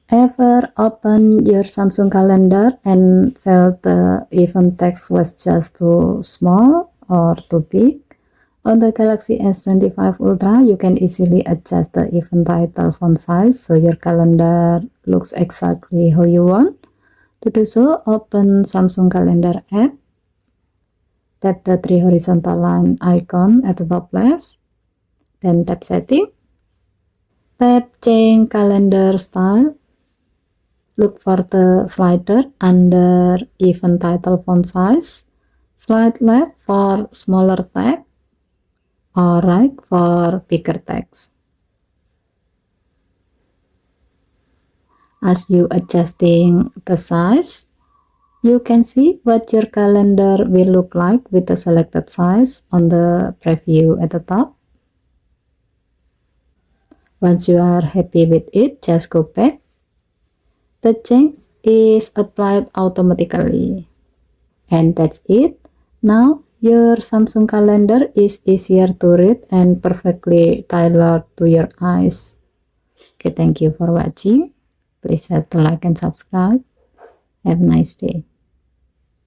Ever open your Samsung calendar and felt the event text was just too small or too big? On the Galaxy S25 Ultra, you can easily adjust the event title font size so your calendar looks exactly how you want. To do so, open Samsung Calendar app, tap the three horizontal line icon at the top left, then tap Setting, tap Change Calendar Style. Look for the slider under Event Title Font Size, slide left for smaller text, or right for bigger text. As you adjusting the size, you can see what your calendar will look like with the selected size on the preview at the top. Once you are happy with it, just go back. The change is applied automatically. And that's it. Now your Samsung calendar is easier to read and perfectly tailored to your eyes. Okay, thank you for watching. Please have to like and subscribe. Have a nice day.